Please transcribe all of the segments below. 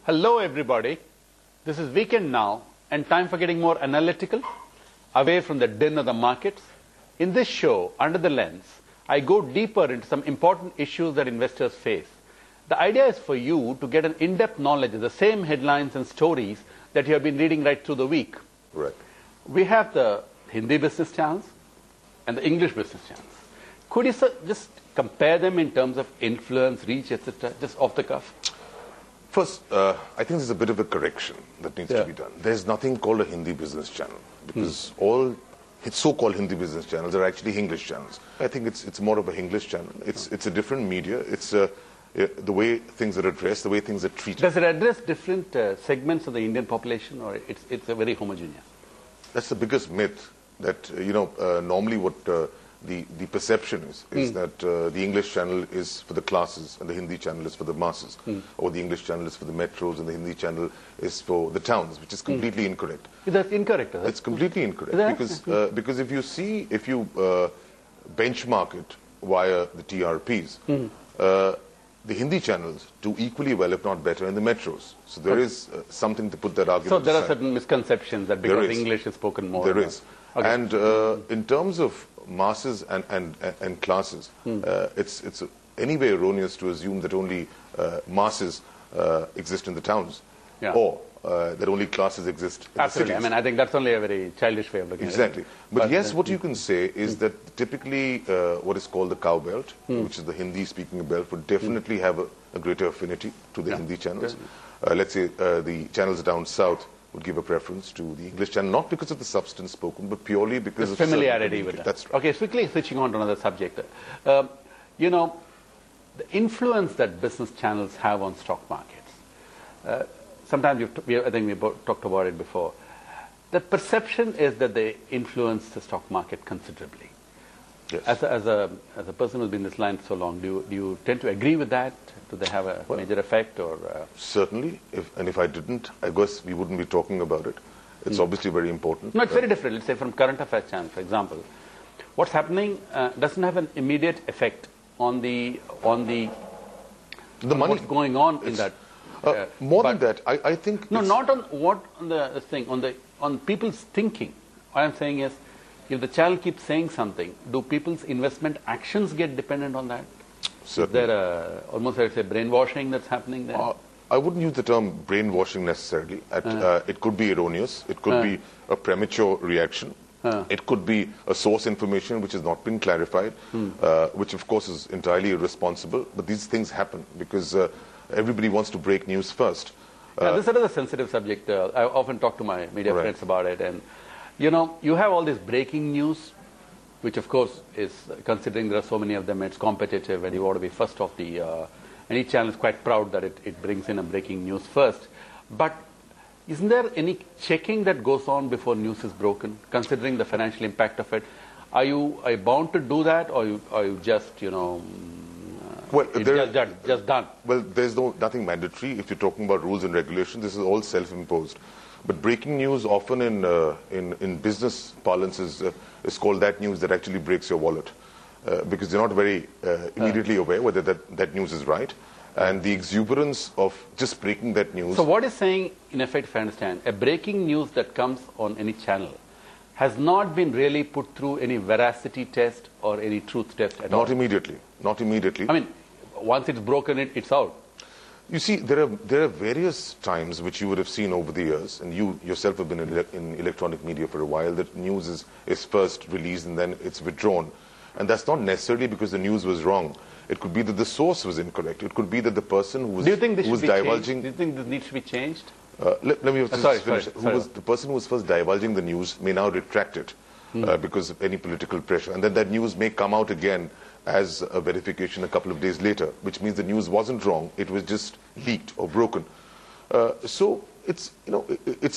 Hello everybody, this is Weekend Now and time for getting more analytical, away from the din of the markets. In this show, Under the Lens, I go deeper into some important issues that investors face. The idea is for you to get an in-depth knowledge of the same headlines and stories that you have been reading right through the week. Right. We have the Hindi business channels and the English business channels. Could you just compare them in terms of influence, reach, etc., just off the cuff? First, I think there's a bit of a correction that needs to be done. There's nothing called a Hindi business channel because all so-called Hindi business channels are actually English channels. I think it's more of a English channel. It's a different media. It's the way things are addressed, the way things are treated. Does it address different segments of the Indian population, or it's a very homogeneous? That's the biggest myth that, normally what the perception is that the English channel is for the classes and the Hindi channel is for the masses, or the English channel is for the metros and the Hindi channel is for the towns, which is completely incorrect. That's incorrect, is it? It's completely incorrect because if you benchmark it via the TRPs, the Hindi channels do equally well, if not better, in the metros. So there is something to put that argument So there aside. are certain misconceptions that because English is spoken more. There is. Okay. And in terms of masses and classes, it's anyway erroneous to assume that only masses exist in the towns, or that only classes exist in Absolutely. the cities. I mean, I think that's only a very childish way of looking at it. Exactly. But yes, what you can say is that typically what is called the cow belt, which is the Hindi-speaking belt, would definitely have a greater affinity to the Hindi channels. Let's say the channels down south would give a preference to the English channel, not because of the substance spoken, but purely because of familiarity with that. That's right. Okay, quickly switching on to another subject. The influence that business channels have on stock markets. Sometimes I think we talked about it before. The perception is that they influence the stock market considerably. Yes. As a person who's been in this line so long, do you tend to agree with that? Do they have a major effect? Or certainly, if I didn't, I guess we wouldn't be talking about it. It's obviously very important. No, it's very different. Let's say from current affairs channel, for example, what's happening doesn't have an immediate effect on the money, what's going on in that. More than that, I think no, not on people's thinking. What I'm saying is, if the channel keeps saying something, do people's investment actions get dependent on that? Certainly. Is there almost like say brainwashing that's happening there? I wouldn't use the term brainwashing necessarily. It could be erroneous. It could be a premature reaction. It could be a source information which has not been clarified, which of course is entirely irresponsible. But these things happen because everybody wants to break news first. This is a sensitive subject. I often talk to my media friends about it. And, you have all this breaking news, which of course is, considering there are so many of them, it's competitive and you want to be first of the, and each channel is quite proud that it brings in a breaking news first. But isn't there any checking that goes on before news is broken, considering the financial impact of it? Are you bound to do that, or are you just, well, just done? Well, there's nothing mandatory. If you're talking about rules and regulations, this is all self-imposed. But breaking news often in business parlance is called that news that actually breaks your wallet. Because they're not very immediately aware whether that news is right. And the exuberance of just breaking that news... So what is saying, in effect, if I understand, a breaking news that comes on any channel has not been really put through any veracity test or any truth test at all? Not immediately. Not immediately. I mean, once it's broken, it's out. You see, there are various times which you would have seen over the years, and you yourself have been in electronic media for a while, that news is first released and then it's withdrawn. And that's not necessarily because the news was wrong. It could be that the source was incorrect. It could be that the person who was divulging... Do you think this needs to be changed? Let me just finish. Sorry. The person who was first divulging the news may now retract it because of any political pressure. And then that news may come out again as a verification a couple of days later, which means the news wasn't wrong, it was just leaked or broken. So it's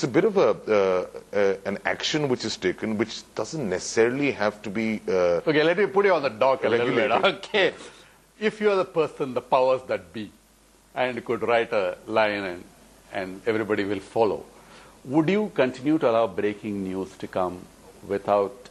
a bit of an action which is taken, which doesn't necessarily have to be. Okay, let me put you on the dock a little bit. Okay, if you are the person, the powers that be, and could write a line and everybody will follow, would you continue to allow breaking news to come without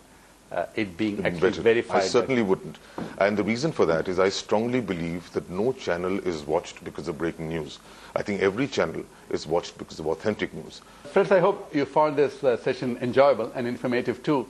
it being actually verified. I certainly wouldn't. And the reason for that is I strongly believe that no channel is watched because of breaking news. I think every channel is watched because of authentic news. Friends, I hope you found this session enjoyable and informative too.